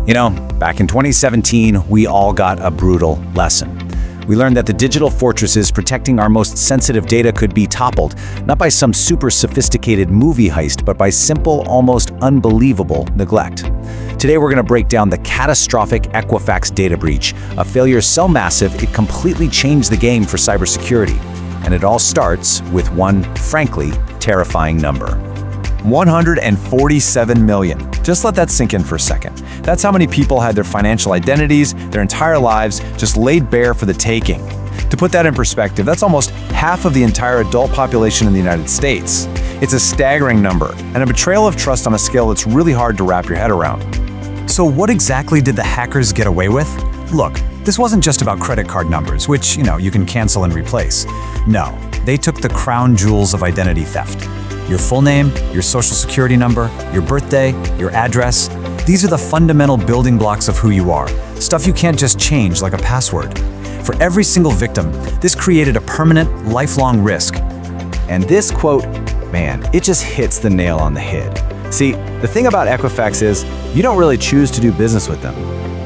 Back in 2017, we all got a brutal lesson. We learned that the digital fortresses protecting our most sensitive data could be toppled, not by some super sophisticated movie heist, but by simple, almost unbelievable neglect. Today, we're going to break down the catastrophic Equifax data breach, a failure so massive it completely changed the game for cybersecurity. And it all starts with one, frankly, terrifying number. 147 million. Just let that sink in for a second. That's how many people had their financial identities, their entire lives, just laid bare for the taking. To put that in perspective, that's almost half of the entire adult population in the United States. It's a staggering number, and a betrayal of trust on a scale that's really hard to wrap your head around. So what exactly did the hackers get away with? Look, this wasn't just about credit card numbers, which, you can cancel and replace. No, they took the crown jewels of identity theft. Your full name, your social security number, your birthday, your address. These are the fundamental building blocks of who you are. Stuff you can't just change like a password. For every single victim, this created a permanent, lifelong risk. And this quote, it just hits the nail on the head. See, the thing about Equifax is, you don't really choose to do business with them.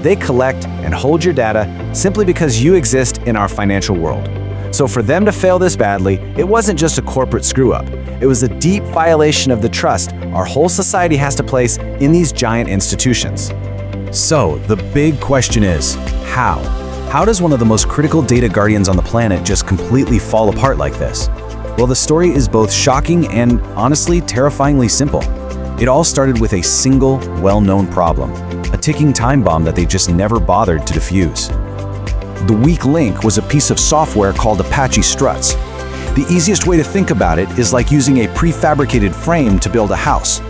They collect and hold your data simply because you exist in our financial world. So for them to fail this badly, it wasn't just a corporate screw-up. It was a deep violation of the trust our whole society has to place in these giant institutions. So the big question is, how? How does one of the most critical data guardians on the planet just completely fall apart like this? Well, the story is both shocking and, honestly, terrifyingly simple. It all started with a single, well-known problem, a ticking time bomb that they just never bothered to defuse. The weak link was a piece of software called Apache Struts. The easiest way to think about it is like using a prefabricated frame to build a house.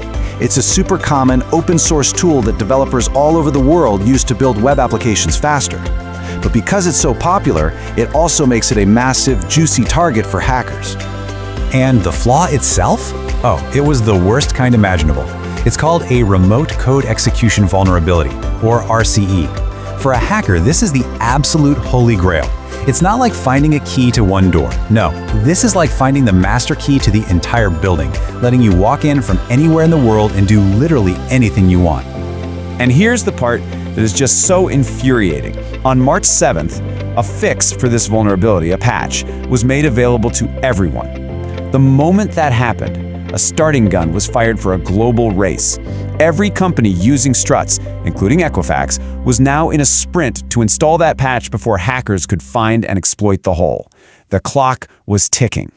It's a super common open source tool that developers all over the world use to build web applications faster. But because it's so popular, it also makes it a massive, juicy target for hackers. And the flaw itself? Oh, it was the worst kind imaginable. It's called a remote code execution vulnerability, or RCE. For a hacker, this is the absolute holy grail. It's not like finding a key to one door. No, this is like finding the master key to the entire building, letting you walk in from anywhere in the world and do literally anything you want. And here's the part that is just so infuriating. On March 7th, a fix for this vulnerability, a patch, was made available to everyone. The moment that happened, a starting gun was fired for a global race. Every company using Struts, including Equifax, was now in a sprint to install that patch before hackers could find and exploit the hole. The clock was ticking.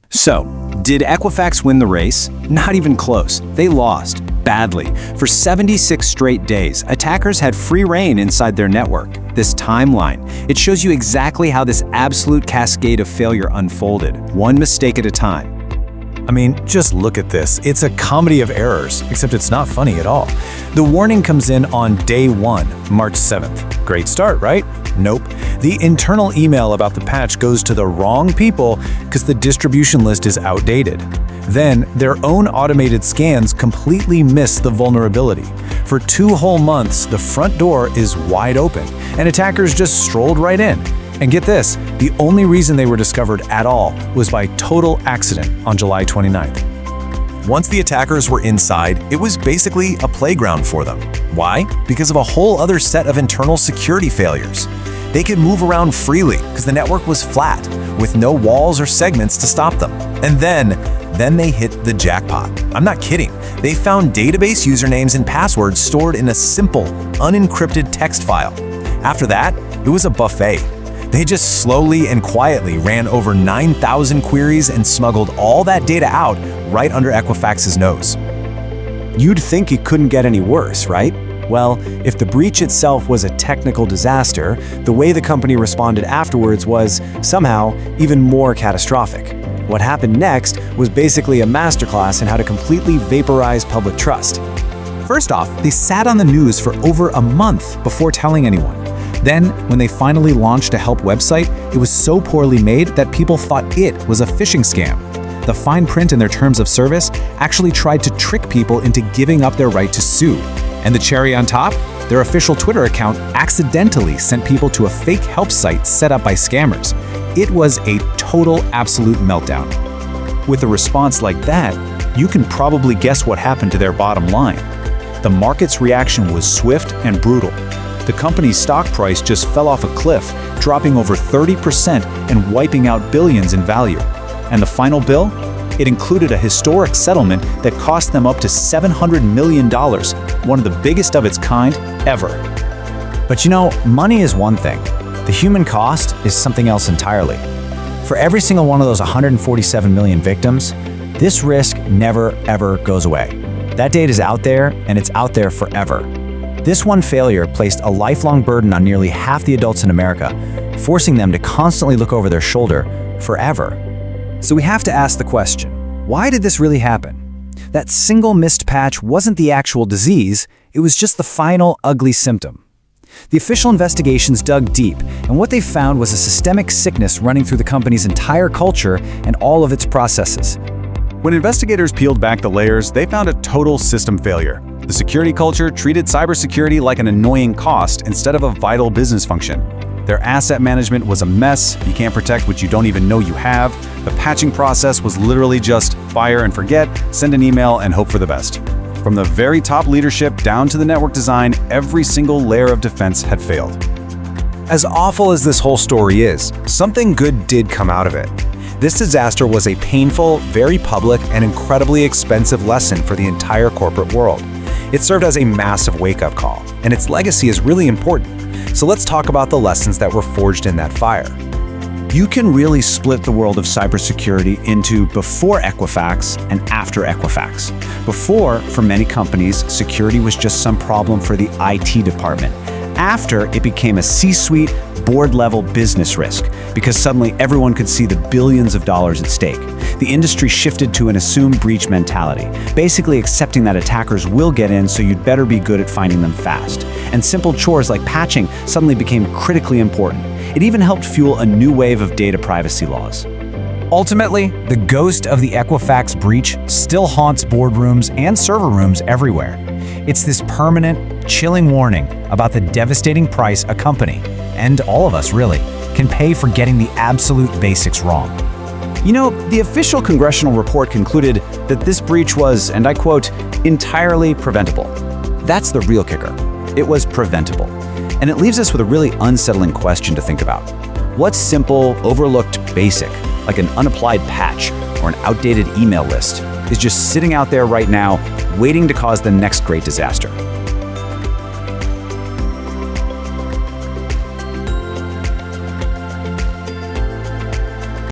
So, did Equifax win the race? Not even close. They lost, badly. For 76 straight days, attackers had free reign inside their network. This timeline, it shows you exactly how this absolute cascade of failure unfolded, one mistake at a time. Just look at this. It's a comedy of errors, except it's not funny at all. The warning comes in on day 1, March 7th. Great start, right? Nope. The internal email about the patch goes to the wrong people because the distribution list is outdated. Then, their own automated scans completely miss the vulnerability. For 2 whole months, the front door is wide open, and attackers just strolled right in. And get this, the only reason they were discovered at all was by total accident on July 29th. Once the attackers were inside, it was basically a playground for them. Why? Because of a whole other set of internal security failures. They could move around freely because the network was flat, with no walls or segments to stop them. And then they hit the jackpot. I'm not kidding. They found database usernames and passwords stored in a simple, unencrypted text file. After that, it was a buffet. They just slowly and quietly ran over 9,000 queries and smuggled all that data out right under Equifax's nose. You'd think it couldn't get any worse, right? Well, if the breach itself was a technical disaster, the way the company responded afterwards was, somehow, even more catastrophic. What happened next was basically a masterclass in how to completely vaporize public trust. First off, they sat on the news for over a month before telling anyone. Then, when they finally launched a help website, it was so poorly made that people thought it was a phishing scam. The fine print in their terms of service actually tried to trick people into giving up their right to sue. And the cherry on top? Their official Twitter account accidentally sent people to a fake help site set up by scammers. It was a total, absolute meltdown. With a response like that, you can probably guess what happened to their bottom line. The market's reaction was swift and brutal. The company's stock price just fell off a cliff, dropping over 30% and wiping out billions in value. And the final bill? It included a historic settlement that cost them up to $700 million, one of the biggest of its kind ever. But you know, money is one thing. The human cost is something else entirely. For every single one of those 147 million victims, this risk never, ever goes away. That data is out there, and it's out there forever. This one failure placed a lifelong burden on nearly half the adults in America, forcing them to constantly look over their shoulder forever. So we have to ask the question, why did this really happen? That single missed patch wasn't the actual disease, it was just the final ugly symptom. The official investigations dug deep, and what they found was a systemic sickness running through the company's entire culture and all of its processes. When investigators peeled back the layers, they found a total system failure. The security culture treated cybersecurity like an annoying cost instead of a vital business function. Their asset management was a mess. You can't protect what you don't even know you have. The patching process was literally just fire and forget, send an email and hope for the best. From the very top leadership down to the network design, every single layer of defense had failed. As awful as this whole story is, something good did come out of it. This disaster was a painful, very public, and incredibly expensive lesson for the entire corporate world. It served as a massive wake-up call, and its legacy is really important. So let's talk about the lessons that were forged in that fire. You can really split the world of cybersecurity into before Equifax and after Equifax. Before, for many companies, security was just some problem for the IT department. After, it became a C-suite, board-level business risk, because suddenly everyone could see the billions of dollars at stake. The industry shifted to an assumed breach mentality, basically accepting that attackers will get in, so you'd better be good at finding them fast. And simple chores like patching suddenly became critically important. It even helped fuel a new wave of data privacy laws. Ultimately, the ghost of the Equifax breach still haunts boardrooms and server rooms everywhere. It's this permanent, chilling warning about the devastating price a company, and all of us really, can pay for getting the absolute basics wrong. You know, the official congressional report concluded that this breach was, and I quote, entirely preventable. That's the real kicker. It was preventable. And it leaves us with a really unsettling question to think about. What's simple, overlooked basic, like an unapplied patch or an outdated email list, is just sitting out there right now, waiting to cause the next great disaster?